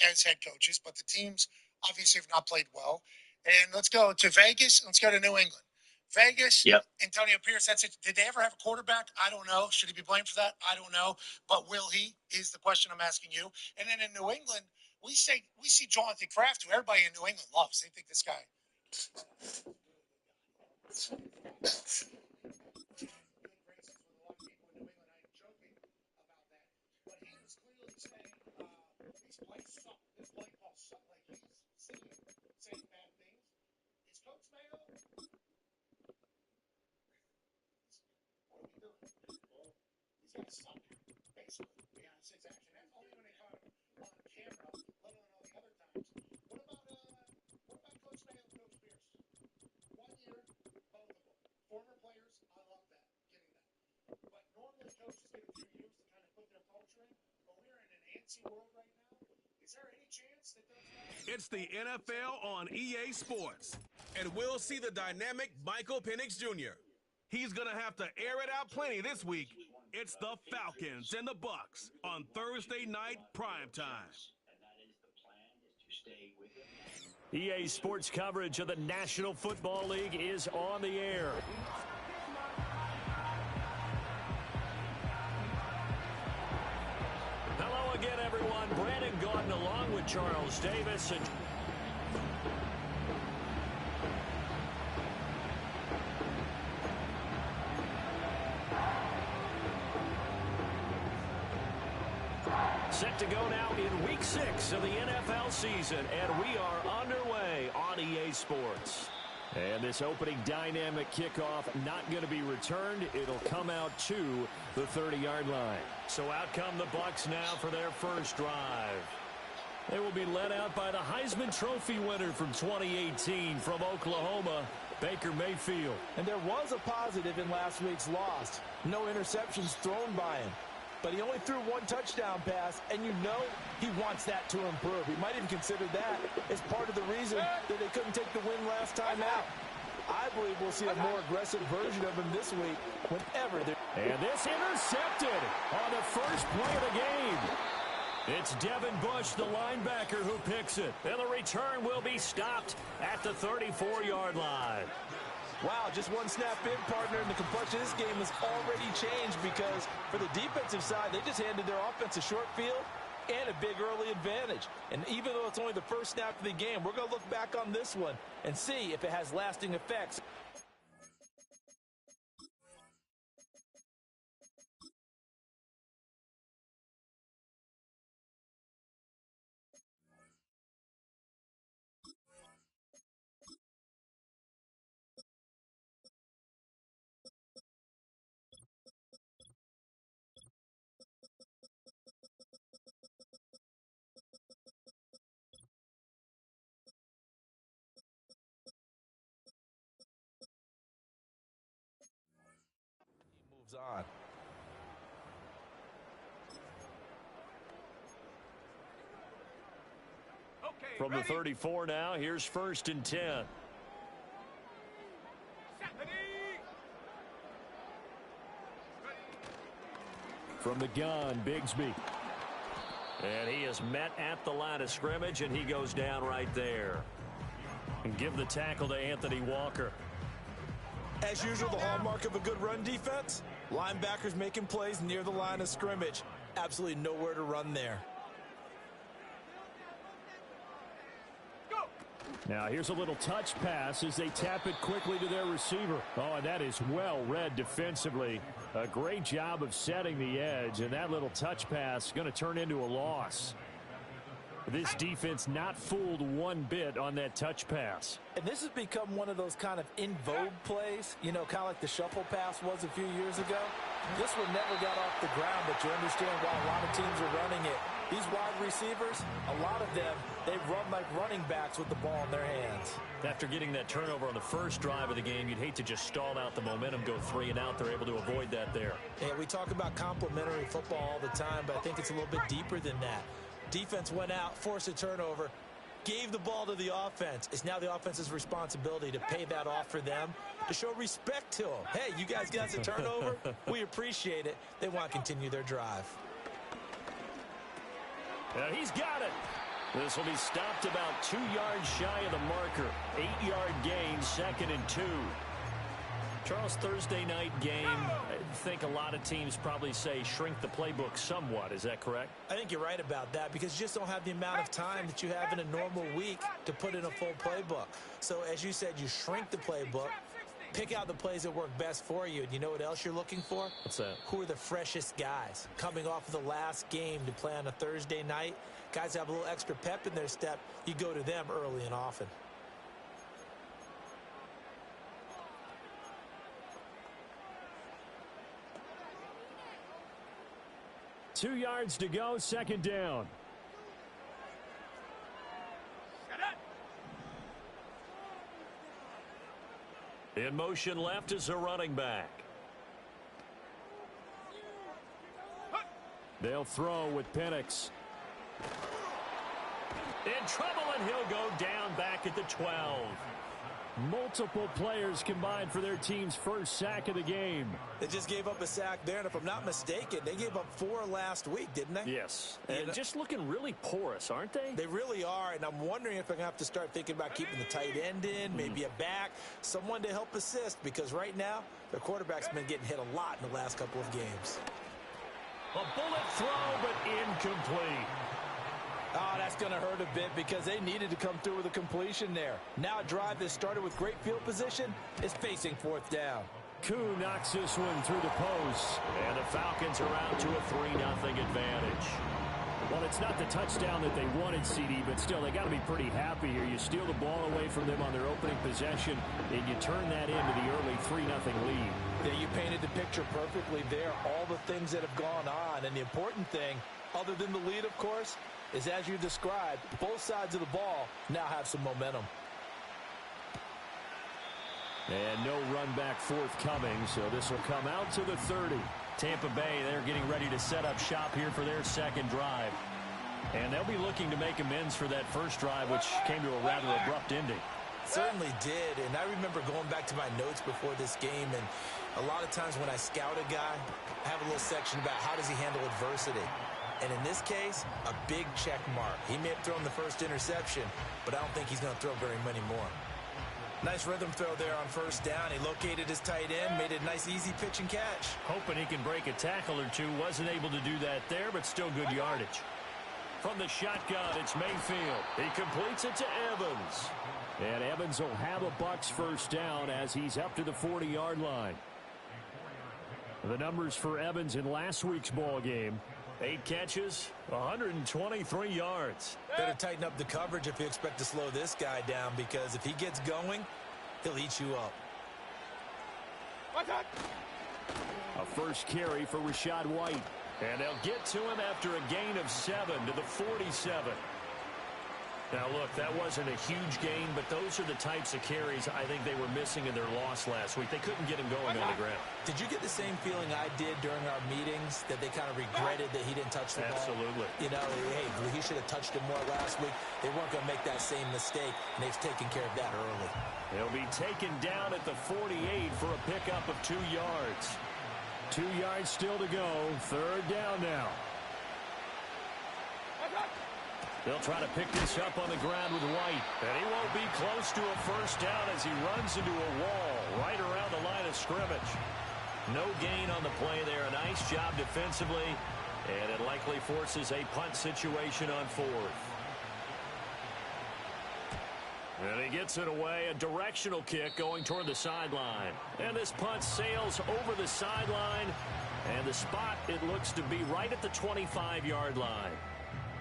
as head coaches, but the teams obviously have not played well. And let's go to Vegas. Let's go to New England. Vegas, Yep. Antonio Pierce, that's it. Did they ever have a quarterback? I don't know. Should he be blamed for that? I don't know. But will he is the question I'm asking you. And then in New England, we see Jonathan Kraft, who everybody in New England loves. They think this guy. It's the NFL on EA Sports, and we'll see the dynamic Michael Penix Jr. He's going to have to air it out plenty this week. It's the Falcons and the Bucs on Thursday night primetime. EA Sports coverage of the National Football League is on the air. Hello again, everyone. Brandon Gaudin along with Charles Davis. And set to go now in Week 6 of the NFL season, and we are underway on EA Sports. And this opening dynamic kickoff not going to be returned. It'll come out to the 30-yard line. So out come the Bucs now for their first drive. They will be led out by the Heisman Trophy winner from 2018 from Oklahoma, Baker Mayfield. And there was a positive in last week's loss. No interceptions thrown by him. But he only threw one touchdown pass, and you know he wants that to improve. He might even consider that as part of the reason that they couldn't take the win last time out. I believe we'll see a more aggressive version of him this week whenever they're... And this intercepted on the first play of the game. It's Devin Bush, the linebacker, who picks it. And the return will be stopped at the 34-yard line. Wow, just one snap in, partner, and the complexion of this game has already changed because for the defensive side, they just handed their offense a short field and a big early advantage. And even though it's only the first snap of the game, we're going to look back on this one and see if it has lasting effects. On. From the 34 now, here's 1st and 10. From the gun, Bigsby. And he is met at the line of scrimmage, and he goes down right there. And give the tackle to Anthony Walker. As usual, the hallmark of a good run defense, linebackers making plays near the line of scrimmage. Absolutely nowhere to run there. Now here's a little touch pass as they tap it quickly to their receiver. Oh, and that is well read defensively. A great job of setting the edge, and that little touch pass is going to turn into a loss. This defense not fooled one bit on that touch pass. And this has become one of those kind of in vogue plays, you know, kind of like the shuffle pass was a few years ago. This one never got off the ground, but you understand why a lot of teams are running it. These wide receivers, a lot of them, they run like running backs with the ball in their hands. After getting that turnover on the first drive of the game, you'd hate to just stall out the momentum, go 3 and out. They're able to avoid that there. Yeah, we talk about complementary football all the time, but I think it's a little bit deeper than that. Defense went out, forced a turnover, gave the ball to the offense. It's now the offense's responsibility to pay that off for them, to show respect to them. Hey, you guys got a turnover? We appreciate it. They want to continue their drive. He's got it. This will be stopped about 2 yards shy of the marker. 8-yard gain, 2nd and 2. Charles, Thursday night game, I think a lot of teams probably say shrink the playbook somewhat. Is that correct? I think you're right about that because you just don't have the amount of time that you have in a normal week to put in a full playbook. So as you said, you shrink the playbook, pick out the plays that work best for you. And you know what else you're looking for? What's that? Who are the freshest guys coming off of the last game to play on a Thursday night? Guys have a little extra pep in their step. You go to them early and often. 2 yards to go, 2nd down. In motion left is a running back. They'll throw with Penix. In trouble, and he'll go down back at the 12. Multiple players combined for their team's first sack of the game. They just gave up a sack there, and if I'm not mistaken, they gave up 4 last week, didn't they? Yes. And just looking really porous, aren't they? They really are, and I'm wondering if I'm going to have to start thinking about keeping the tight end in, maybe a back, someone to help assist, because right now, their quarterback's been getting hit a lot in the last couple of games. A bullet throw, but incomplete. Oh, that's going to hurt a bit because they needed to come through with a completion there. Now a drive that started with great field position is facing 4th down. Koo knocks this one through the post. And the Falcons are out to a 3-0 advantage. Well, it's not the touchdown that they wanted, CD, but still, they got to be pretty happy here. You steal the ball away from them on their opening possession, and you turn that into the early 3-0 lead. Yeah, you painted the picture perfectly there, all the things that have gone on. And the important thing, other than the lead, of course, is as you described, both sides of the ball now have some momentum. And no run back forthcoming, so this will come out to the 30. Tampa Bay, they're getting ready to set up shop here for their second drive. And they'll be looking to make amends for that first drive, which came to a rather abrupt ending. Certainly did, and I remember going back to my notes before this game, and a lot of times when I scout a guy, I have a little section about how does he handle adversity. And in this case, a big check mark. He may have thrown the first interception, but I don't think he's going to throw very many more. Nice rhythm throw there on 1st down. He located his tight end, made a nice easy pitch and catch. Hoping he can break a tackle or two. Wasn't able to do that there, but still good yardage. From the shotgun, it's Mayfield. He completes it to Evans. And Evans will have a Bucs first down as he's up to the 40-yard line. The numbers for Evans in last week's ball game: 8 catches, 123 yards. Better tighten up the coverage if you expect to slow this guy down, because if he gets going, he'll eat you up. A first carry for Rachaad White. And they'll get to him after a gain of 7 to the 47. Now, look, that wasn't a huge gain, but those are the types of carries I think they were missing in their loss last week. They couldn't get him going on the ground. Did you get the same feeling I did during our meetings, that they kind of regretted that he didn't touch the ball? Absolutely. You know, hey, he should have touched it more last week. They weren't going to make that same mistake, and they've taken care of that early. He'll be taken down at the 48 for a pickup of 2 yards. 2 yards still to go. 3rd down now. They'll try to pick this up on the ground with White. And he won't be close to a first down as he runs into a wall right around the line of scrimmage. No gain on the play there. A nice job defensively. And it likely forces a punt situation on 4th. And he gets it away. A directional kick going toward the sideline. And this punt sails over the sideline. And the spot, it looks to be right at the 25-yard line.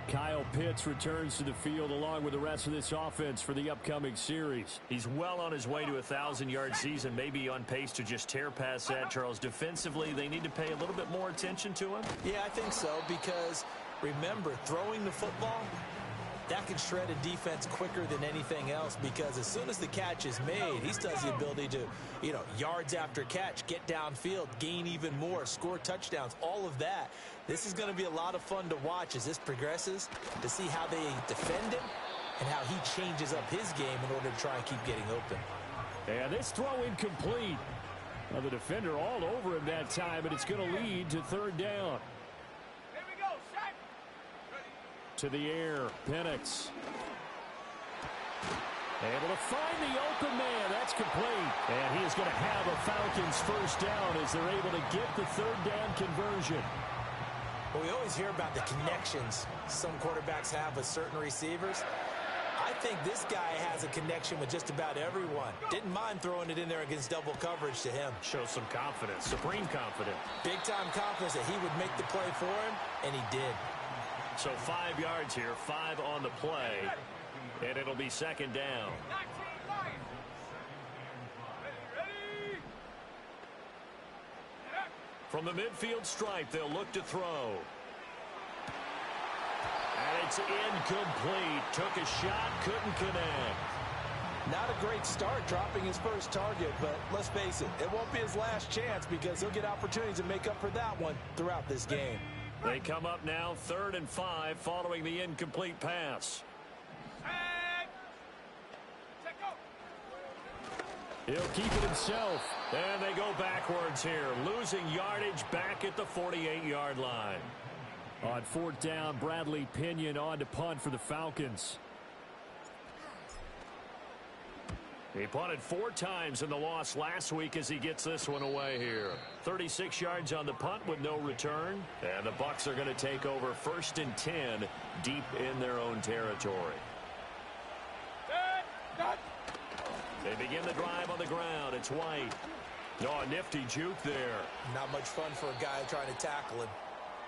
Kyle Pitts returns to the field along with the rest of this offense for the upcoming series. He's well on his way to a 1,000-yard season, maybe on pace to just tear past that, Charles. Defensively, they need to pay a little bit more attention to him. Yeah, I think so, because remember, throwing the football, that can shred a defense quicker than anything else, because as soon as the catch is made, he still has the ability to, yards after catch, get downfield, gain even more, score touchdowns, all of that. This is going to be a lot of fun to watch as this progresses, to see how they defend him and how he changes up his game in order to try and keep getting open. And this throw incomplete. Well, the defender all over him that time, but it's going to lead to 3rd down. To the air, Penix. Able to find the open man. That's complete. And he is going to have a Falcons first down as they're able to get the third down conversion. Well, we always hear about the connections some quarterbacks have with certain receivers. I think this guy has a connection with just about everyone. Didn't mind throwing it in there against double coverage to him. Shows some confidence, supreme confidence. Big-time confidence that he would make the play for him, and he did. So 5 yards here, 5 on the play, and it'll be second down. From the midfield stripe, they'll look to throw. And it's incomplete. Took a shot, couldn't connect. Not a great start dropping his first target, but let's face it, it won't be his last chance because he'll get opportunities to make up for that one throughout this game. They come up now 3rd and 5 following the incomplete pass. He'll keep it himself. And they go backwards here, losing yardage back at the 48-yard line. On 4th down, Bradley Pinion on to punt for the Falcons. He punted 4 times in the loss last week as he gets this one away here. 36 yards on the punt with no return. And the Bucs are going to take over 1st and 10 deep in their own territory. They begin the drive on the ground. It's White. Oh, a nifty juke there. Not much fun for a guy trying to tackle him.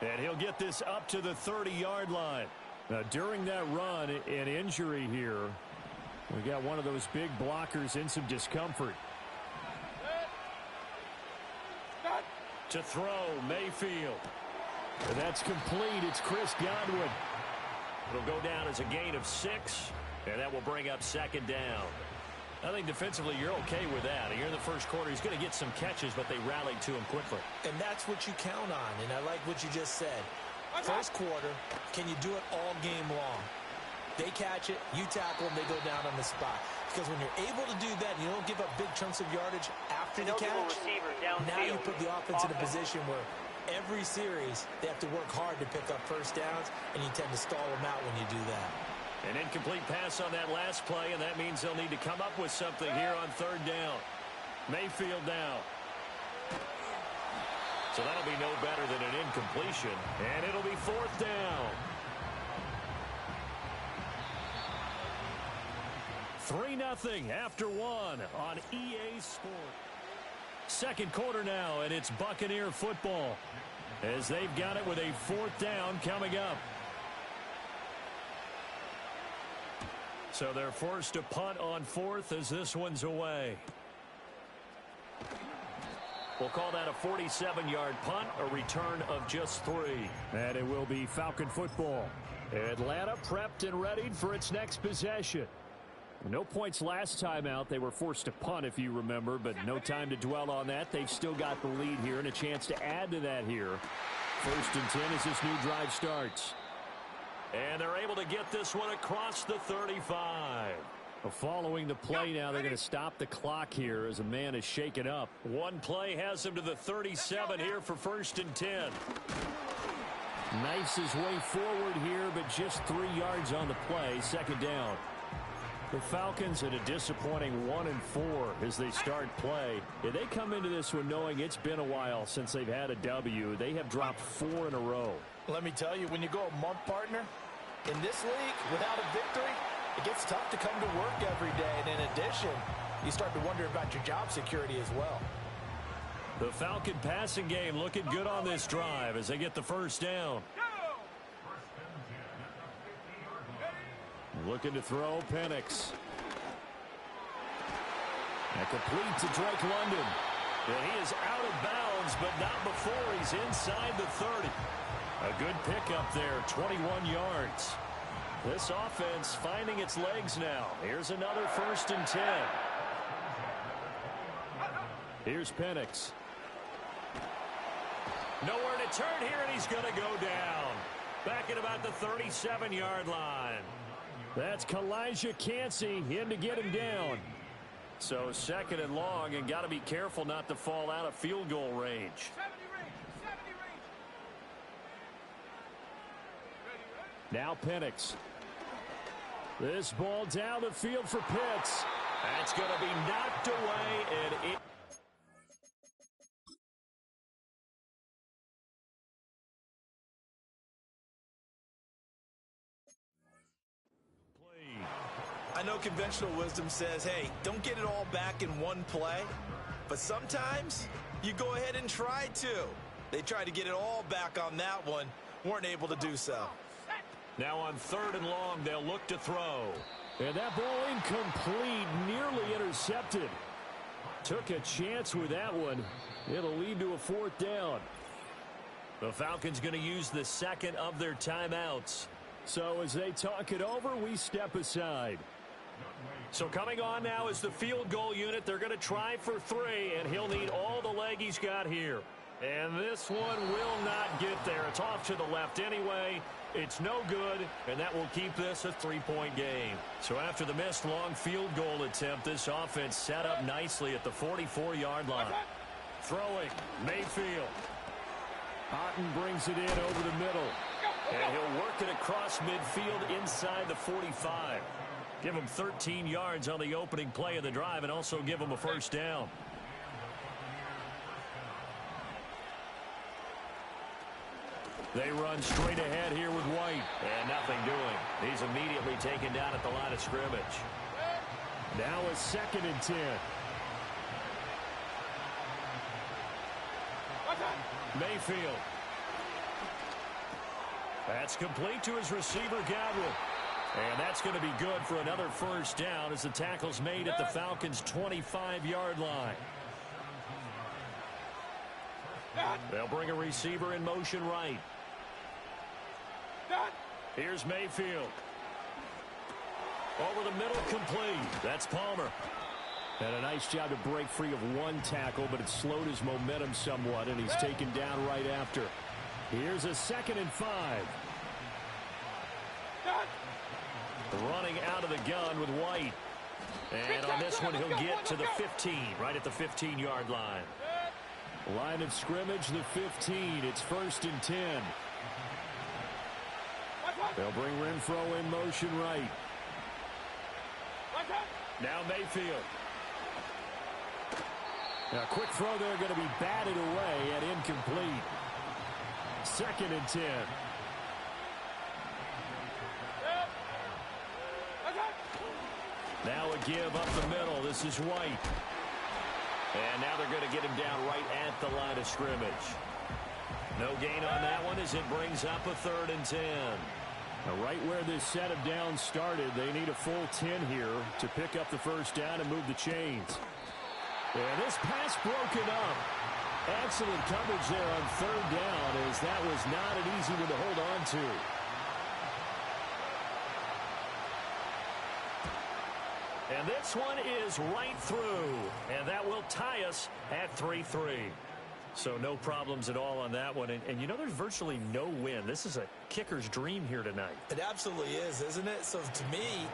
And he'll get this up to the 30-yard line. Now, during that run, an injury here. We got one of those big blockers in some discomfort. To throw, Mayfield. And that's complete. It's Chris Godwin. It'll go down as a gain of 6, and that will bring up 2nd down. I think defensively you're okay with that. Here in the first quarter, he's going to get some catches, but they rallied to him quickly. And that's what you count on, and I like what you just said. First quarter, can you do it all game long? They catch it, you tackle them, they go down on the spot. Because when you're able to do that and you don't give up big chunks of yardage after the catch, now you put the offense in a position where every series they have to work hard to pick up first downs, and you tend to stall them out when you do that. An incomplete pass on that last play, and that means they'll need to come up with something here on 3rd down. Mayfield down. So that'll be no better than an incompletion, and it'll be 4th down. 3-0 after 1 on EA Sports. Second quarter now, and it's Buccaneer football as they've got it with a 4th down coming up. So they're forced to punt on 4th as this one's away. We'll call that a 47-yard punt, a return of just 3. And it will be Falcon football. Atlanta prepped and readied for its next possession. No points last time out. They were forced to punt, if you remember, but no time to dwell on that. They've still got the lead here and a chance to add to that here. 1st and 10 as this new drive starts. And they're able to get this one across the 35. Following the play now, they're going to stop the clock here as a man is shaken up. One play has him to the 37 here for 1st and 10. Knifes his way forward here, but just 3 yards on the play. 2nd down. The Falcons at a disappointing 1-4 as they start play. If they come into this one knowing it's been a while since they've had a W, they have dropped 4 in a row. Let me tell you, when you go a month, partner, in this league, without a victory, it gets tough to come to work every day. And in addition, you start to wonder about your job security as well. The Falcon passing game looking good on this drive as they get the 1st down. Looking to throw, Penix. And complete to Drake London. And he is out of bounds, but not before he's inside the 30. A good pickup there, 21 yards. This offense finding its legs now. Here's another 1st and 10. Here's Penix. Nowhere to turn here, and he's going to go down. Back at about the 37-yard line. That's Kalijah Cansey in to get him down. So 2nd and long, and got to be careful not to fall out of field goal range. Now Penix. This ball down the field for Pitts. That's going to be knocked away, and it... I know conventional wisdom says, hey, don't get it all back in one play. But sometimes you go ahead and try to. They tried to get it all back on that one. Weren't able to do so. Now on 3rd and long, they'll look to throw. And that ball incomplete, nearly intercepted. Took a chance with that one. It'll lead to a 4th down. The Falcons going to use the second of their timeouts. So as they talk it over, we step aside. So coming on now is the field goal unit. They're going to try for 3, and he'll need all the leg he's got here. And this one will not get there. It's off to the left anyway. It's no good, and that will keep this a 3-point game. So after the missed long field goal attempt, this offense set up nicely at the 44-yard line. Throwing, Mayfield. Otten brings it in over the middle. And he'll work it across midfield inside the 45. Give him 13 yards on the opening play of the drive and also give him a 1st down. They run straight ahead here with White. And nothing doing. He's immediately taken down at the line of scrimmage. Now a 2nd and 10. Mayfield. That's complete to his receiver, Godwin. And that's going to be good for another 1st down as the tackle's made at the Falcons' 25-yard line. They'll bring a receiver in motion right. Here's Mayfield. Over the middle, complete. That's Palmer. And a nice job to break free of one tackle, but it slowed his momentum somewhat, and he's taken down right after. Here's a 2nd and 5. Running out of the gun with White. And on this one, he'll get to the 15, right at the 15-yard line. Line of scrimmage, the 15. It's 1st and 10. They'll bring Renfro in motion right. Now Mayfield. Now, quick throw there, going to be batted away and incomplete. 2nd and 10. Now a give up the middle. This is White. And now they're going to get him down right at the line of scrimmage. No gain on that one as it brings up a 3rd and 10. Now right where this set of downs started, they need a full 10 here to pick up the 1st down and move the chains. And this pass broken up. Excellent coverage there on 3rd down, as that was not an easy one to hold on to. And this one is right through, and that will tie us at 3-3. So no problems at all on that one. And you know, there's virtually no wind. This is a kicker's dream here tonight. It absolutely is, isn't it? So to me,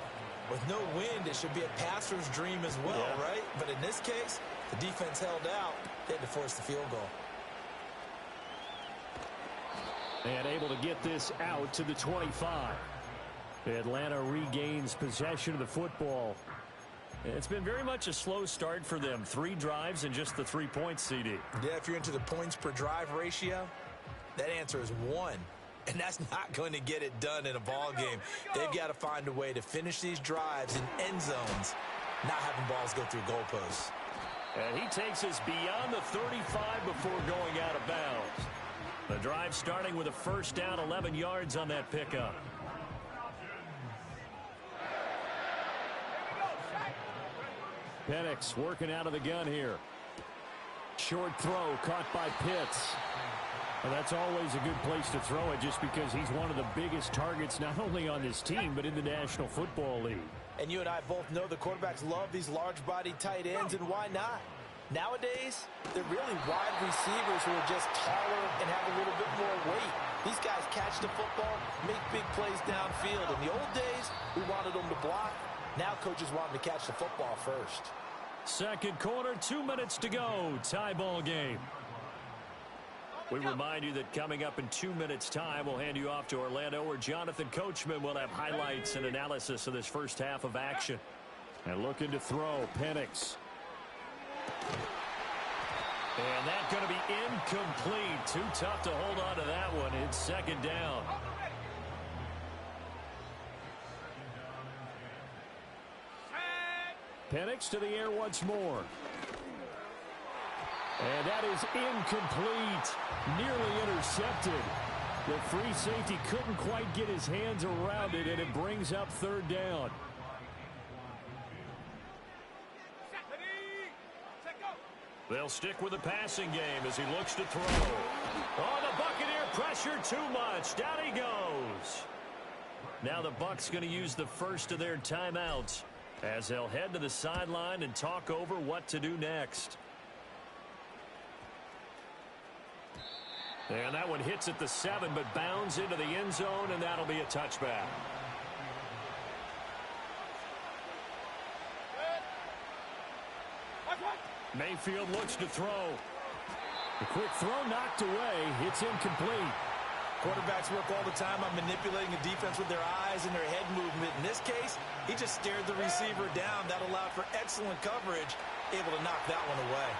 with no wind, it should be a passer's dream as well, right? But in this case, the defense held out. They had to force the field goal. And able to get this out to the 25. Atlanta regains possession of the football. It's been very much a slow start for them. 3 drives and just the 3 points, CD. Yeah, if you're into the points per drive ratio, that answer is 1. And that's not going to get it done in a ball game. They've got to find a way to finish these drives in end zones, not having balls go through goalposts. And he takes us beyond the 35 before going out of bounds. The drive starting with a 1st down, 11 yards on that pickup. Penix working out of the gun here. Short throw caught by Pitts. Well, that's always a good place to throw it just because he's one of the biggest targets not only on this team but in the National Football League. And you and I both know the quarterbacks love these large-bodied tight ends, and why not? Nowadays, they're really wide receivers who are just taller and have a little bit more weight. These guys catch the football, make big plays downfield. In the old days, we wanted them to block. Now coaches want them to catch the football first. Second quarter, 2 minutes to go. Tie ball game. We remind you that coming up in 2 minutes' time, we'll hand you off to Orlando, where Jonathan Coachman will have highlights and analysis of this first half of action. And looking to throw, Penix. And that's going to be incomplete. Too tough to hold on to that one. It's second down. Penix to the air once more. And that is incomplete. Nearly intercepted. The free safety couldn't quite get his hands around it, and it brings up third down. They'll stick with the passing game as he looks to throw. Oh, the Buccaneer pressure too much. Down he goes. Now the Bucs going to use the first of their timeouts as they'll head to the sideline and talk over what to do next. And that one hits at the 7, but bounds into the end zone, and that'll be a touchback. Mayfield looks to throw. The quick throw knocked away. It's incomplete. Quarterbacks work all the time on manipulating a defense with their eyes and their head movement. In this case, he just stared the receiver down. That allowed for excellent coverage, able to knock that one away.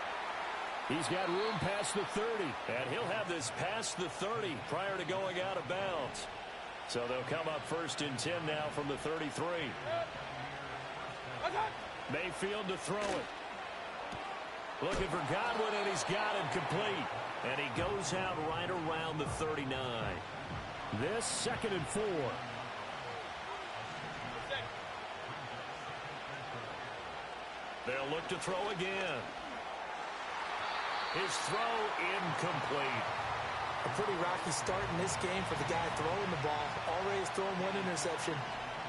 He's got room past the 30, and he'll have this past the 30 prior to going out of bounds. So they'll come up first and 10 now from the 33. Mayfield to throw it. Looking for Godwin, and he's got him complete. And he goes out right around the 39. This 2nd and 4. They'll look to throw again. His throw incomplete. A pretty rocky start in this game for the guy throwing the ball. Already has thrown one interception.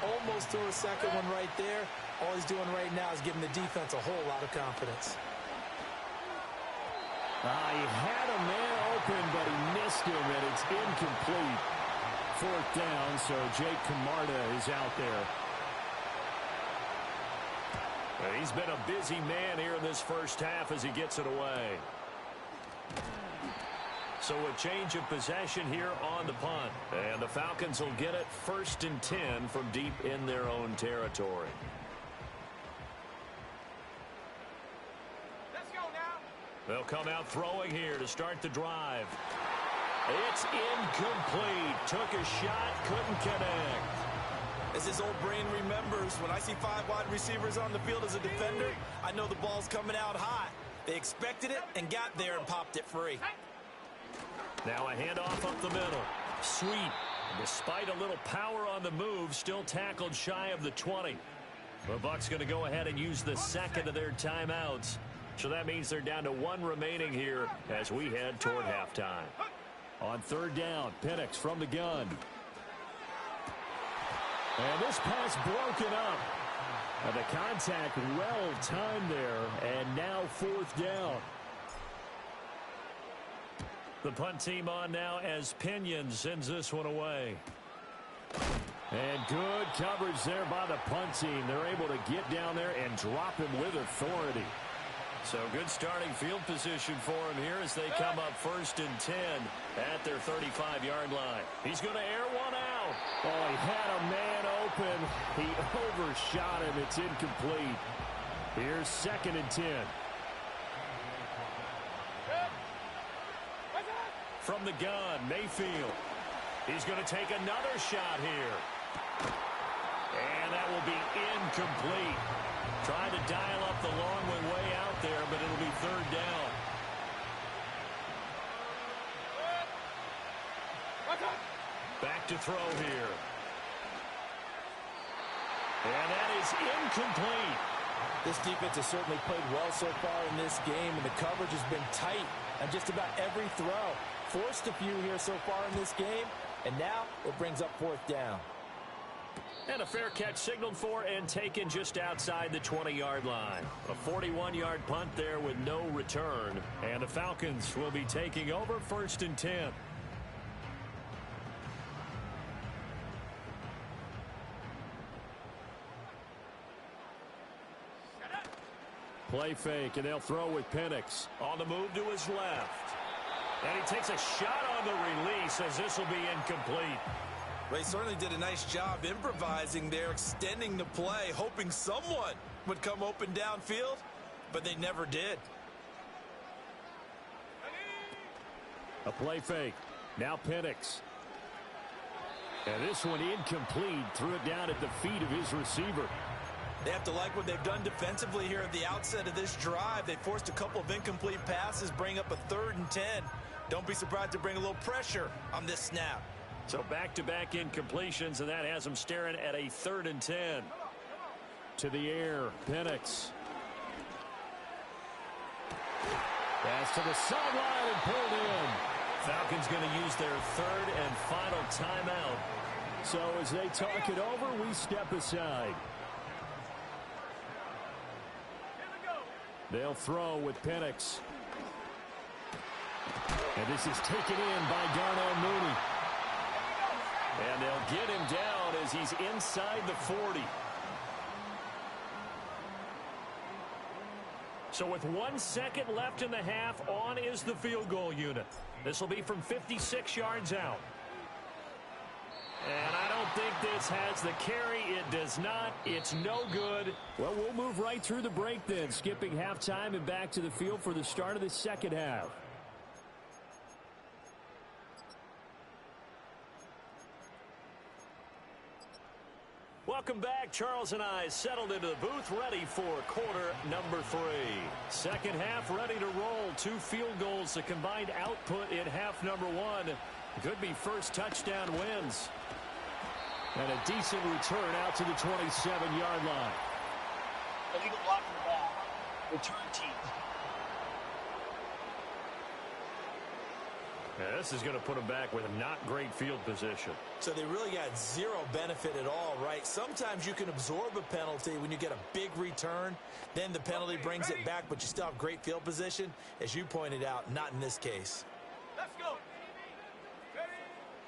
Almost threw a second one right there. All he's doing right now is giving the defense a whole lot of confidence. He had a man open, but he missed him, and it's incomplete. 4th down, so Jake Camarda is out there. And he's been a busy man here in this first half as he gets it away. So a change of possession here on the punt. And the Falcons will get it 1st and 10 from deep in their own territory. They'll come out throwing here to start the drive. It's incomplete. Took a shot, couldn't connect. As his old brain remembers, when I see 5 wide receivers on the field as a defender, I know the ball's coming out high. They expected it and got there and popped it free. Now a handoff up the middle. Sweet. Despite a little power on the move, still tackled shy of the 20. The Bucs going to go ahead and use the 2nd of their timeouts. So that means they're down to 1 remaining here as we head toward halftime. On 3rd down, Penix from the gun. And this pass broken up. And the contact well timed there. And now 4th down. The punt team on now as Pinion sends this one away. And good coverage there by the punt team. They're able to get down there and drop him with authority. So good starting field position for him here as they come up 1st and 10 at their 35-yard line. He's going to air one out. Oh, he had a man open. He overshot him. It's incomplete. Here's 2nd and 10. From the gun, Mayfield. He's going to take another shot here. And that will be incomplete. Trying to dial up the long way out there, but it'll be 3rd down. Back to throw here. And that is incomplete. This defense has certainly played well so far in this game, and the coverage has been tight on just about every throw. Forced a few here so far in this game, and now it brings up 4th down. And a fair catch signaled for and taken just outside the 20-yard line. A 41-yard punt there with no return. And the Falcons will be taking over 1st and 10. Play fake, and they'll throw with Penix. On the move to his left. And he takes a shot on the release as this will be incomplete. Well, he certainly did a nice job improvising there, extending the play, hoping someone would come open downfield, but they never did. A play fake. Now Penix. And this one incomplete. Threw it down at the feet of his receiver. They have to like what they've done defensively here at the outset of this drive. They forced a couple of incomplete passes, bring up a 3rd and 10. Don't be surprised to bring a little pressure on this snap. So back-to-back incompletions, and that has them staring at a 3rd and 10. To the air, Penix. Pass to the sideline and pulled in. Falcons going to use their 3rd and final timeout. So as they talk it over, we step aside. They'll throw with Penix. And this is taken in by Darnell Mooney. And they'll get him down as he's inside the 40. So with 1 second left in the half, on is the field goal unit. This will be from 56 yards out. And I don't think this has the carry. It does not. It's no good. Well, we'll move right through the break then, skipping halftime and back to the field for the start of the second half. Welcome back. Charles and I settled into the booth, ready for quarter number 3. Second half ready to roll. 2 field goals, the combined output in half number 1. Could be first touchdown wins. And a decent return out to the 27-yard line. Illegal block in the back. Return team. Yeah, this is going to put them back with a not great field position. So they really got zero benefit at all, right? Sometimes you can absorb a penalty when you get a big return. Then the penalty brings it back, but you still have great field position. As you pointed out, not in this case. Let's go.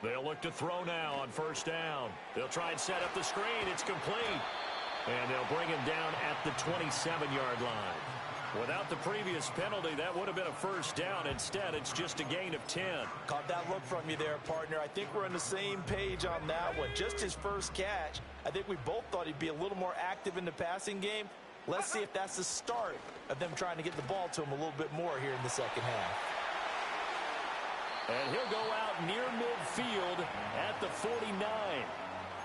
They'll look to throw now on first down. They'll try and set up the screen. It's complete. And they'll bring him down at the 27-yard line. Without the previous penalty, that would have been a first down. Instead, it's just a gain of 10. Caught that look from you there, partner. I think we're on the same page on that one. Just his first catch. I think we both thought he'd be a little more active in the passing game. Let's see if that's the start of them trying to get the ball to him a little bit more here in the second half. And he'll go out near midfield at the 49.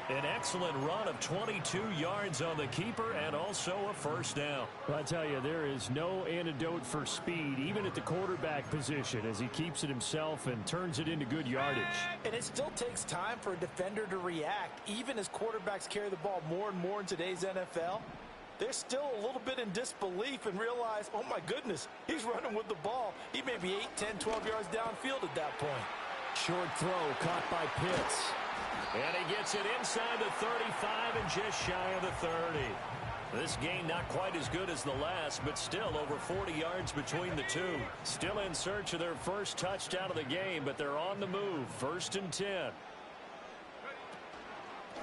An excellent run of 22 yards on the keeper and also a first down. Well, I tell you, there is no antidote for speed, even at the quarterback position, as he keeps it himself and turns it into good yardage. And it still takes time for a defender to react. Even as quarterbacks carry the ball more and more in today's NFL, they're still a little bit in disbelief and realize, oh my goodness, he's running with the ball. He may be 8, 10, 12 yards downfield at that point. Short throw caught by Pitts. And he gets it inside the 35 and just shy of the 30. This game not quite as good as the last, but still over 40 yards between the two. Still in search of their first touchdown of the game, but they're on the move. 1st and 10.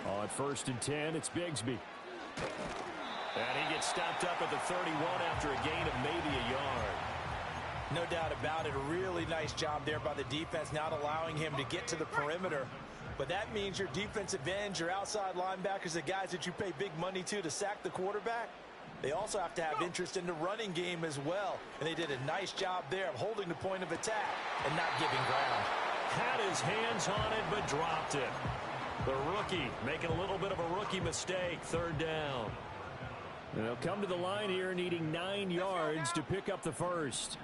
On 1st and 10, it's Bigsby. And he gets stopped up at the 31 after a gain of maybe a yard. No doubt about it. A really nice job there by the defense, not allowing him to get to the perimeter. But that means your defensive ends, your outside linebackers, the guys that you pay big money to sack the quarterback, they also have to have interest in the running game as well. And they did a nice job there of holding the point of attack and not giving ground. Had his hands on it, but dropped it. The rookie making a little bit of a rookie mistake. 3rd down. They'll come to the line here needing 9 yards to pick up the first.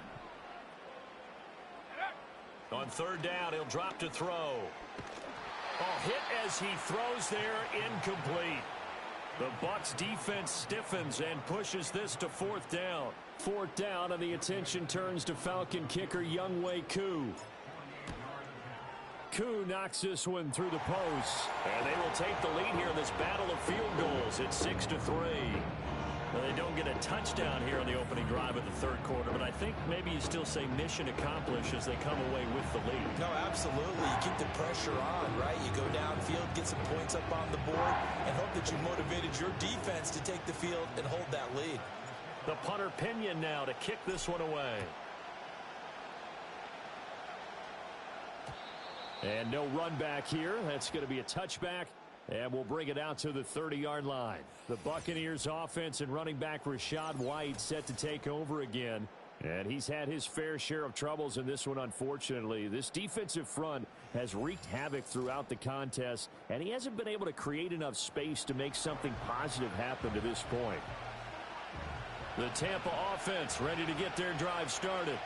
On 3rd down, he'll drop to throw. Oh, hit as he throws there, incomplete. The Bucs defense stiffens and pushes this to 4th down. 4th down, and the attention turns to Falcon kicker Younghoe Koo. Koo knocks this one through the post. And they will take the lead here in this battle of field goals. It's 6-3. Well, they don't get a touchdown here on the opening drive of the 3rd quarter, but I think maybe you still say mission accomplished as they come away with the lead. No, absolutely. You keep the pressure on, right? You go downfield, get some points up on the board, and hope that you motivated your defense to take the field and hold that lead. The punter Pinion now to kick this one away. And no run back here. That's going to be a touchback. And we'll bring it out to the 30-yard line. The Buccaneers offense and running back Rachaad White set to take over again. And he's had his fair share of troubles in this one, unfortunately. This defensive front has wreaked havoc throughout the contest, and he hasn't been able to create enough space to make something positive happen to this point. The Tampa offense ready to get their drive started.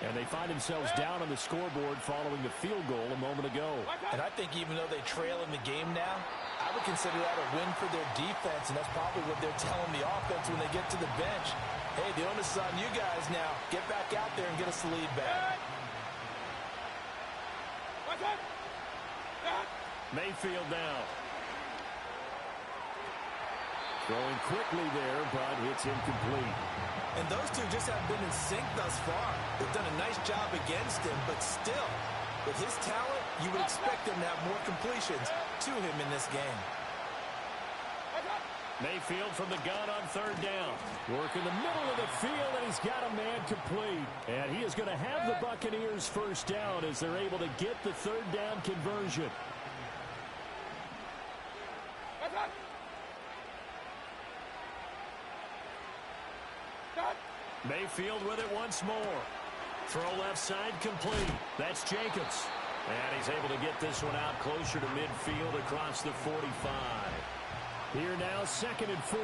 And they find themselves down on the scoreboard following the field goal a moment ago. And I think even though they trail in the game now, I would consider that a win for their defense, and that's probably what they're telling the offense when they get to the bench. Hey, the onus is on you guys now. Get back out there and get us the lead back. Mayfield now. Throwing quickly there, but it's incomplete. And those two just haven't been in sync thus far. They've done a nice job against him, but still, with his talent, you would expect him to have more completions to him in this game. Mayfield from the gun on third down. Work in the middle of the field, and he's got a man complete. And he is going to have the Buccaneers first down as they're able to get the third down conversion. Mayfield with it once more. Throw left side complete. That's Jacobs. And he's able to get this one out closer to midfield across the 45. Here now, 2nd and 4.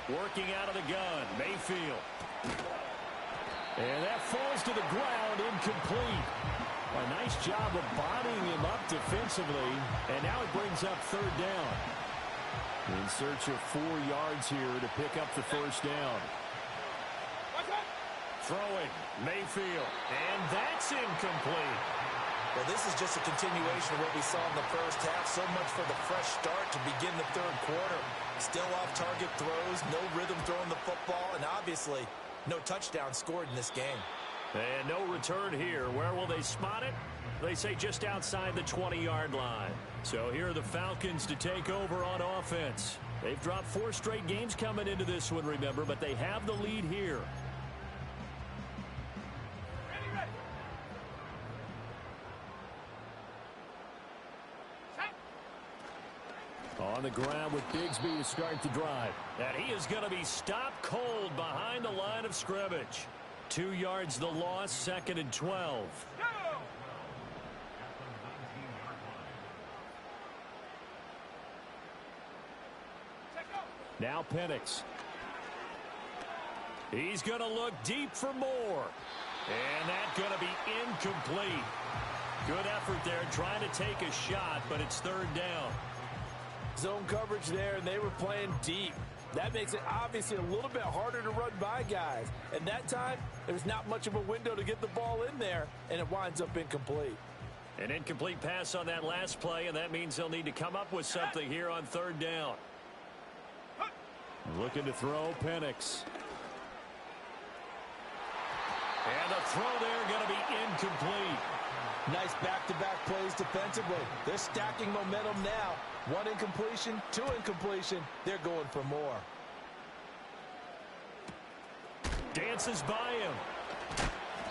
Working out of the gun, Mayfield. And that falls to the ground, incomplete. A nice job of bodying him up defensively. And now it brings up third down. In search of 4 yards here to pick up the first down. Throwing, Mayfield. And that's incomplete. Well, this is just a continuation of what we saw in the first half. So much for the fresh start to begin the third quarter. Still off-target throws, no rhythm throwing the football, and obviously no touchdown scored in this game. And no return here. Where will they spot it? They say just outside the 20-yard line. So here are the Falcons to take over on offense. They've dropped 4 straight games coming into this one, remember, but they have the lead here. On the ground with Bigsby to start the drive. And he is going to be stopped cold behind the line of scrimmage. 2 yards the loss, 2nd and 12. Now Penix. He's going to look deep for more. And that's going to be incomplete. Good effort there trying to take a shot, but it's third down. Zone coverage there, and they were playing deep. That makes it obviously a little bit harder to run by guys. And that time, there was not much of a window to get the ball in there, and it winds up incomplete. An incomplete pass on that last play, and that means they'll need to come up with something here on third down. Looking to throw, Penix. And the throw there going to be incomplete. Nice back-to-back plays defensively. They're stacking momentum now. 1 incompletion, 2 incompletion. They're going for more. Dances by him.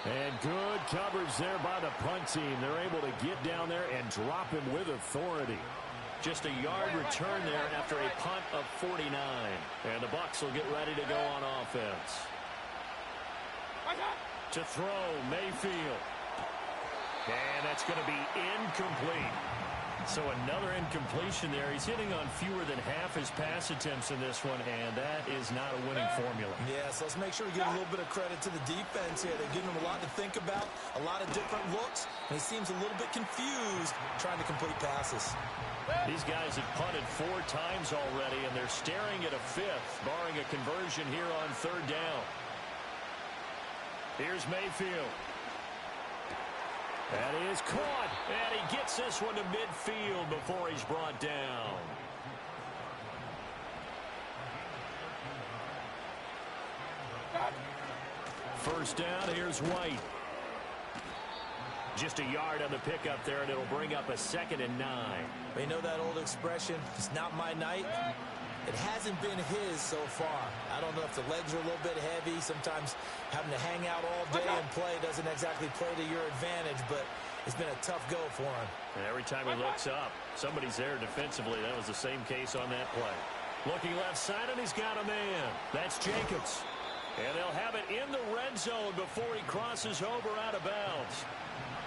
And good coverage there by the punt team. They're able to get down there and drop him with authority. Just a yard return there after a punt of 49. And the Bucs will get ready to go on offense. To throw, Mayfield. And that's going to be incomplete. So another incompletion there. He's hitting on fewer than half his pass attempts in this one, and that is not a winning formula. Yeah, so let's make sure we give a little bit of credit to the defense here. They're giving him a lot to think about, a lot of different looks, and he seems a little bit confused trying to complete passes. These guys have punted 4 times already, and they're staring at a 5th, barring a conversion here on third down. Here's Mayfield. And he is caught, and he gets this one to midfield before he's brought down. First down, here's White. Just a yard on the pickup there, and it'll bring up a 2nd and 9. They know that old expression, it's not my night. It hasn't been his so far. I don't know if the legs are a little bit heavy. Sometimes having to hang out all day and play doesn't exactly play to your advantage, but it's been a tough go for him. And every time he looks up, somebody's there defensively. That was the same case on that play. Looking left side, and he's got a man. That's Jacobs. And they'll have it in the red zone before he crosses over out of bounds.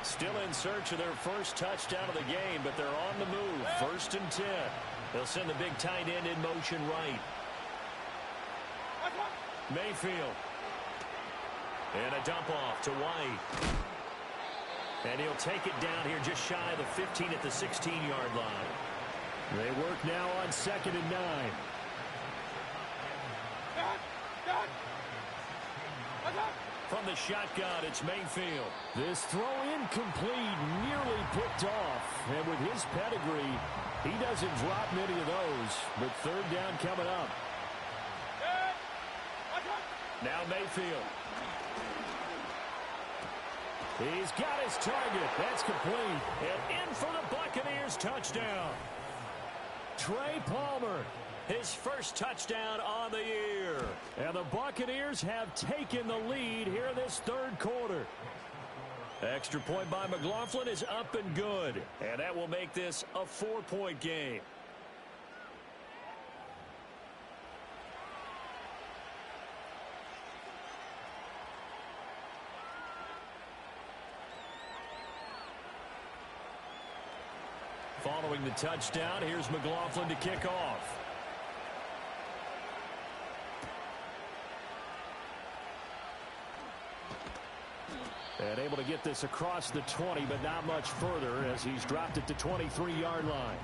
Still in search of their first touchdown of the game, but they're on the move. 1st and 10. They'll send the big tight end in motion right. Mayfield. And a dump off to White. And he'll take it down here just shy of the 15 at the 16-yard line. They work now on 2nd and 9. From the shotgun, it's Mayfield. This throw incomplete, nearly picked off. And with his pedigree, he doesn't drop many of those. But 3rd down coming up. Now Mayfield. He's got his target. That's complete. And in for the Buccaneers touchdown. Trey Palmer, his first touchdown on the year. And the Buccaneers have taken the lead here in this 3rd quarter. Extra point by McLaughlin is up and good. And that will make this a 4-point game. Following the touchdown, here's McLaughlin to kick off. And able to get this across the 20, but not much further as he's dropped it to 23-yard line.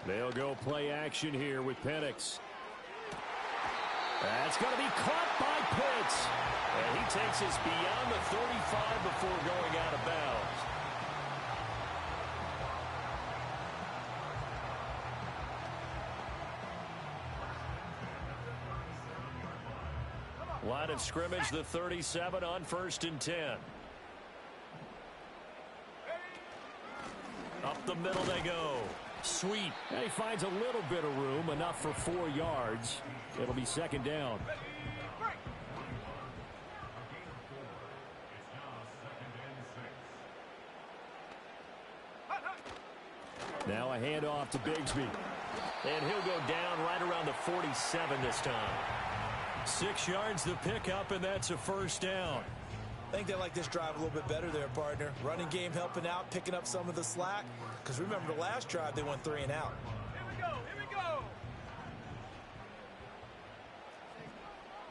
They'll go play action here with Penix. That's going to be caught by Pitts. And he takes us beyond the 35 before going out of bounds. Line of scrimmage, the 37 on 1st and 10. Up the middle they go. Sweet. And he finds a little bit of room, enough for 4 yards. It'll be 2nd down. Now a handoff to Bigsby. And he'll go down right around the 47 this time. 6 yards the pickup, and that's a 1st down. I think they like this drive a little bit better there, partner. Running game helping out, picking up some of the slack. Because remember, the last drive, they went 3 and out. Here we go, here we go.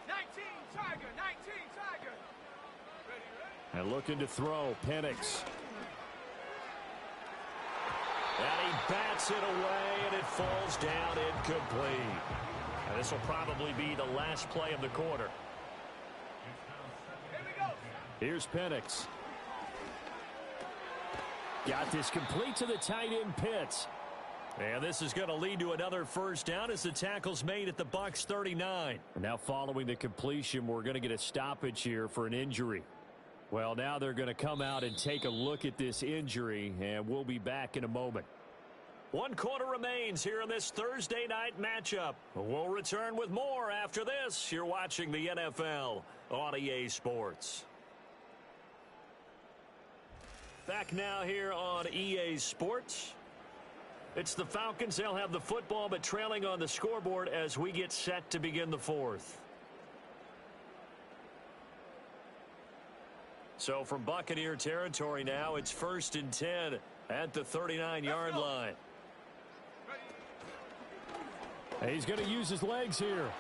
19 Tiger, 19 Tiger. Ready. And looking to throw, Penix. And he bats it away, and it falls down incomplete. And this will probably be the last play of the quarter. Here we go. Here's Penix. Got this complete to the tight end Pitts. And this is going to lead to another 1st down as the tackle's made at the Bucs 39. And now following the completion, we're going to get a stoppage here for an injury. Well, now they're going to come out and take a look at this injury, and we'll be back in a moment. 1 quarter remains here in this Thursday night matchup. We'll return with more after this. You're watching the NFL on EA Sports. Back now here on EA Sports. It's the Falcons. They'll have the football, but trailing on the scoreboard as we get set to begin the 4th. So from Buccaneer territory now, it's 1st and 10 at the 39-yard line. He's going to use his legs here.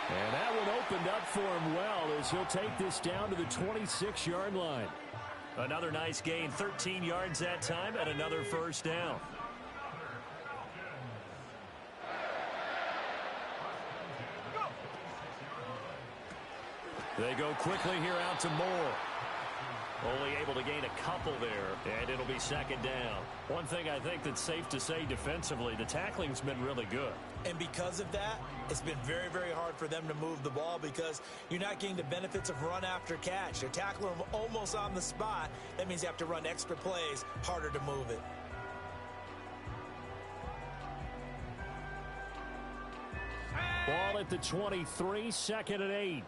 And that one opened up for him well as he'll take this down to the 26-yard line. Another nice gain, 13 yards that time, and another 1st down. They go quickly here out to Moore. Only able to gain a couple there, and it'll be second down. One thing I think that's safe to say defensively, the tackling's been really good. And because of that, it's been very, very hard for them to move the ball because you're not getting the benefits of run after catch. They're tackling them almost on the spot. That means you have to run extra plays, harder to move it. Ball at the 23, second and 8.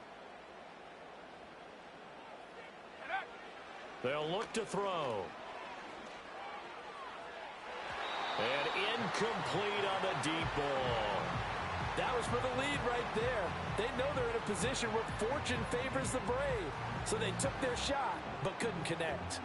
They'll look to throw. And incomplete on the deep ball. That was for the lead right there. They know they're in a position where fortune favors the brave. So they took their shot, but couldn't connect.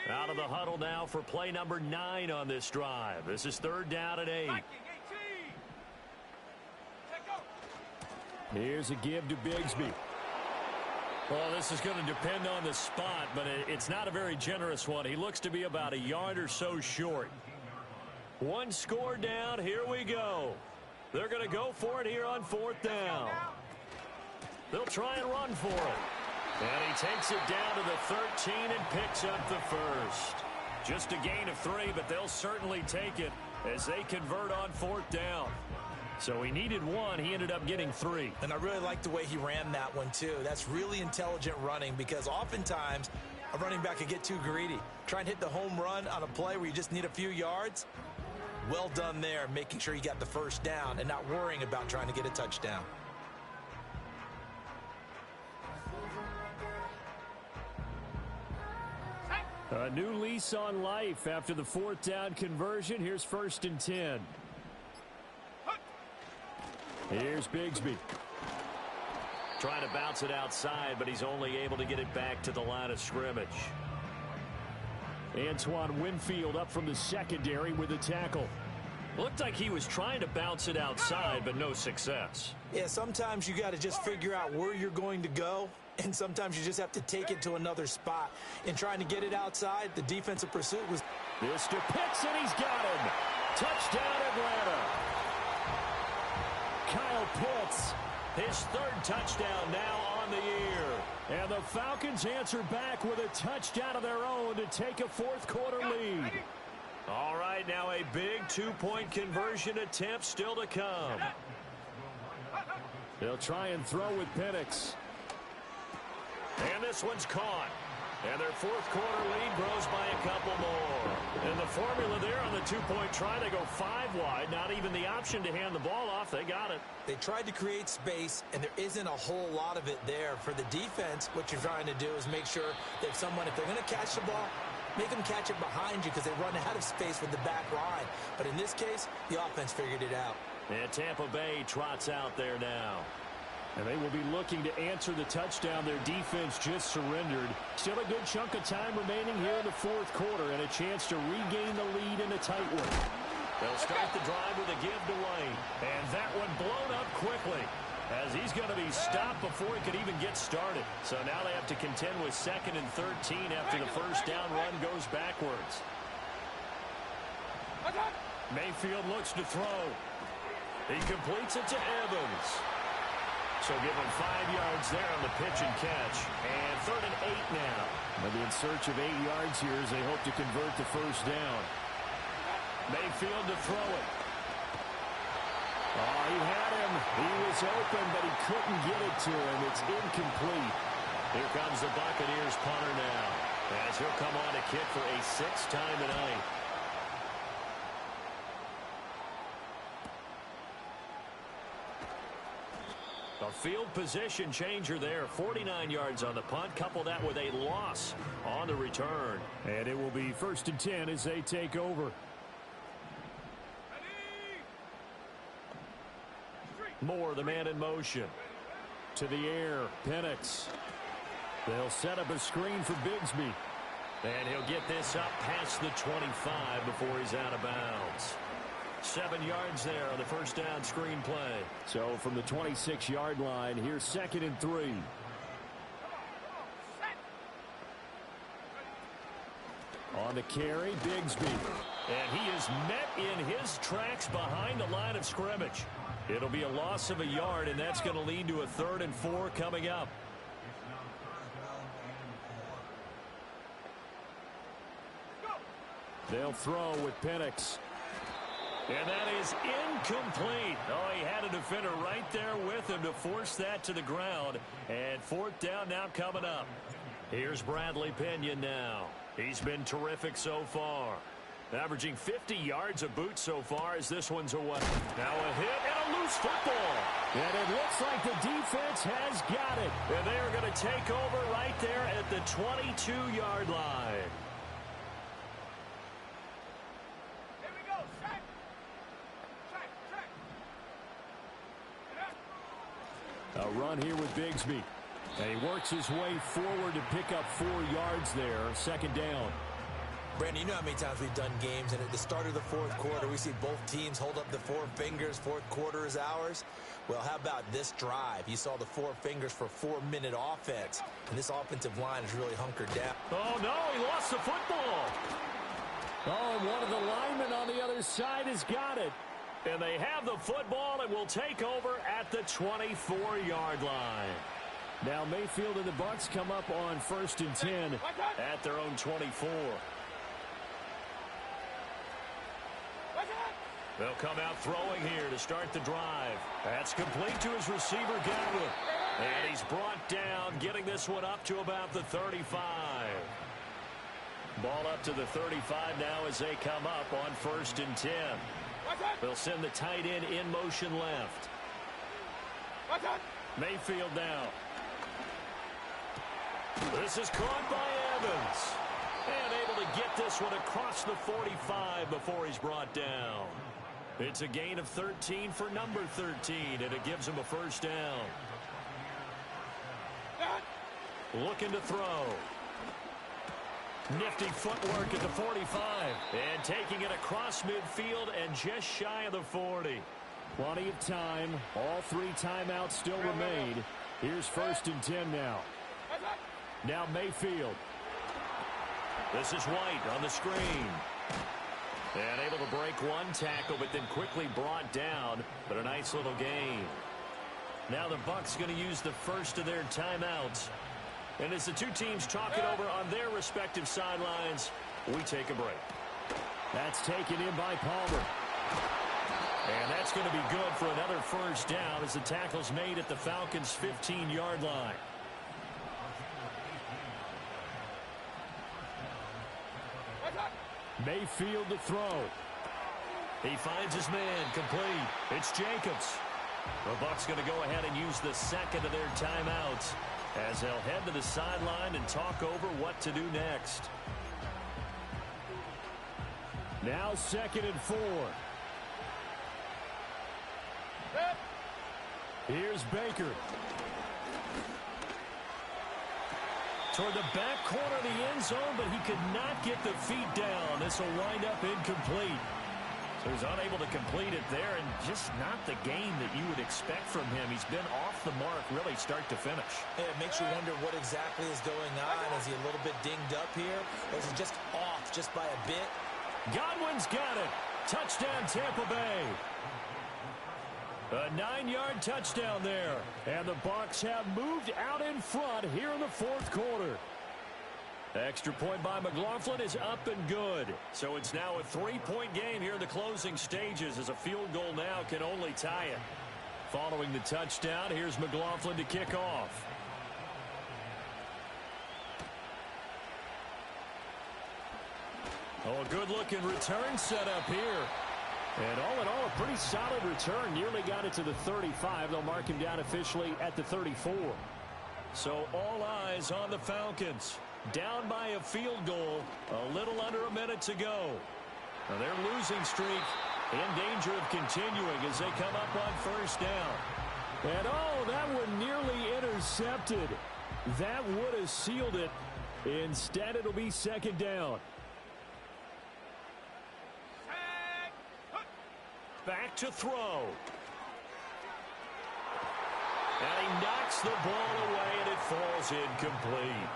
Out of the huddle now for play number 9 on this drive. This is third down and 8. Here's a give to Bigsby. Well, this is going to depend on the spot, but it's not a very generous one. He looks to be about a yard or so short. One score down. Here we go. They're going to go for it here on fourth down. They'll try and run for it. And he takes it down to the 13 and picks up the first. Just a gain of 3, but they'll certainly take it as they convert on fourth down. So he needed 1. He ended up getting 3. And I really like the way he ran that one, too. That's really intelligent running because oftentimes a running back can get too greedy. Try and hit the home run on a play where you just need a few yards. Well done there, making sure you got the first down and not worrying about trying to get a touchdown. A new lease on life after the fourth down conversion. Here's first and 10. Here's Bigsby. Trying to bounce it outside, but he's only able to get it back to the line of scrimmage. Antoine Winfield up from the secondary with a tackle. Looked like he was trying to bounce it outside, but no success. Yeah, sometimes you got to just figure out where you're going to go, and sometimes you just have to take it to another spot. In trying to get it outside, the defensive pursuit was... This to Pitts, and he's got him. Touchdown, Atlanta. Kyle Pitts, his third touchdown now on the year. And the Falcons answer back with a touchdown of their own to take a fourth quarter lead. All right, now a big 2-point conversion attempt still to come. They'll try and throw with Penix. And this one's caught. And their fourth quarter lead grows by a couple more. And the formula there on the 2-point try, they go 5 wide. Not even the option to hand the ball off. They got it. They tried to create space, and there isn't a whole lot of it there. For the defense, what you're trying to do is make sure that if they're going to catch the ball, make them catch it behind you because they run out of space with the back line. But in this case, the offense figured it out. And Tampa Bay trots out there now. And they will be looking to answer the touchdown their defense just surrendered. Still a good chunk of time remaining here in the fourth quarter and a chance to regain the lead in a tight one. They'll start the drive with a give to Lane. And that one blown up quickly as he's going to be stopped before he could even get started. So now they have to contend with second and 13 after the first down run goes backwards. Mayfield looks to throw. He completes it to Evans. So give him 5 yards there on the pitch and catch. And third and 8 now. They'll be in search of 8 yards here as they hope to convert the first down. Mayfield to throw it. Oh, he had him. He was open, but he couldn't get it to him. It's incomplete. Here comes the Buccaneers punter now, as he'll come on to kick for a 6th time tonight. A field position changer there. 49 yards on the punt. Couple that with a loss on the return. And it will be first and 10 as they take over. Moore, the man in motion. To the air. Penix. They'll set up a screen for Bigsby. And he'll get this up past the 25 before he's out of bounds. 7 yards there on the first down screen play. So from the 26-yard line, here's second and 3. On the carry, Bigsby. And he is met in his tracks behind the line of scrimmage. It'll be a loss of a yard, and that's going to lead to a 3rd and 4 coming up. They'll throw with Penix. And that is incomplete. Oh, he had a defender right there with him to force that to the ground. And 4th down now coming up. Here's Bradley Pinion now. He's been terrific so far. Averaging 50 yards a boot so far as this one's away. Now a hit and a loose football. And it looks like the defense has got it. And they are going to take over right there at the 22-yard line. Here we go. Check. Check. A run here with Bigsby. And he works his way forward to pick up 4 yards there. 2nd down. Brandon, you know how many times we've done games, and at the start of the 4th quarter, we see both teams hold up the 4 fingers, 4th quarter is ours. Well, how about this drive? You saw the 4 fingers for 4-minute offense, and this offensive line is really hunkered down. Oh, no, he lost the football. Oh, and one of the linemen on the other side has got it. And they have the football and will take over at the 24-yard line. Now Mayfield and the Bucs come up on 1st and 10 at their own 24. They'll come out throwing here to start the drive. That's complete to his receiver, Godwin. And he's brought down, getting this one up to about the 35. Ball up to the 35 now as they come up on 1st and 10. They'll send the tight end in motion left. Mayfield now. This is caught by Evans. And able to get this one across the 45 before he's brought down. It's a gain of 13 for number 13, and it gives him a 1st down. Looking to throw. Nifty footwork at the 45. And taking it across midfield and just shy of the 40. Plenty of time. All 3 timeouts still remain. Here's 1st and 10 now. Now Mayfield. This is White on the screen. And able to break 1 tackle, but then quickly brought down. But a nice little gain. Now the Bucs going to use the first of their timeouts. And as the 2 teams talk it over on their respective sidelines, we take a break. That's taken in by Palmer. And that's going to be good for another 1st down as the tackle's made at the Falcons' 15-yard line. Mayfield to throw. He finds his man complete. It's Jacobs. The Bucs going to go ahead and use the 2nd of their timeouts as they'll head to the sideline and talk over what to do next. Now 2nd and 4. Here's Baker. Toward the back corner of the end zone, but he could not get the feet down. This will wind up incomplete. So he's unable to complete it there, and just not the game that you would expect from him. He's been off the mark really start to finish. It makes you wonder what exactly is going on. Is he a little bit dinged up here, or is he just off just by a bit? Godwin's got it. Touchdown, Tampa Bay. A 9-yard touchdown there. And the Bucs have moved out in front here in the 4th quarter. Extra point by McLaughlin is up and good. So it's now a 3-point game here in the closing stages as a field goal now can only tie it. Following the touchdown, here's McLaughlin to kick off. Oh, a good-looking return set up here. And all in all, a pretty solid return. Nearly got it to the 35. They'll mark him down officially at the 34. So all eyes on the Falcons. Down by a field goal. A little under a minute to go. Now their losing streak in danger of continuing as they come up on 1st down. And oh, that one nearly intercepted. That would have sealed it. Instead, it'll be 2nd down. Back to throw. And he knocks the ball away, and it falls incomplete.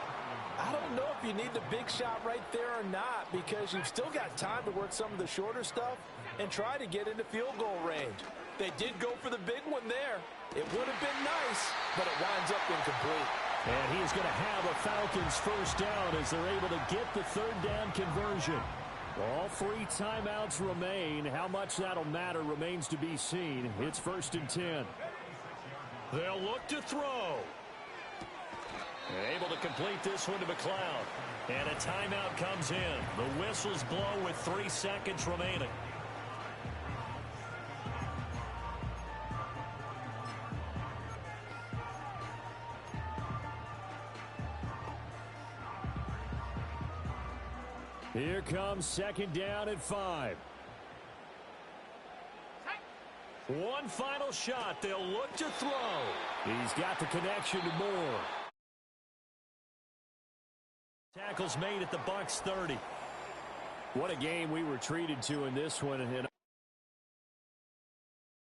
I don't know if you need the big shot right there or not, because you've still got time to work some of the shorter stuff and try to get into field goal range. They did go for the big one there. It would have been nice, but it winds up incomplete. And he's going to have a Falcons first down as they're able to get the third down conversion. All 3 timeouts remain. How much that'll matter remains to be seen. It's 1st and 10. They'll look to throw. Able to complete this one to McLeod. And a timeout comes in. The whistles blow with 3 seconds remaining. Here comes 2nd down and 5. One final shot. They'll look to throw. He's got the connection to Moore. Tackles made at the Bucs 30. What a game we were treated to in this one. And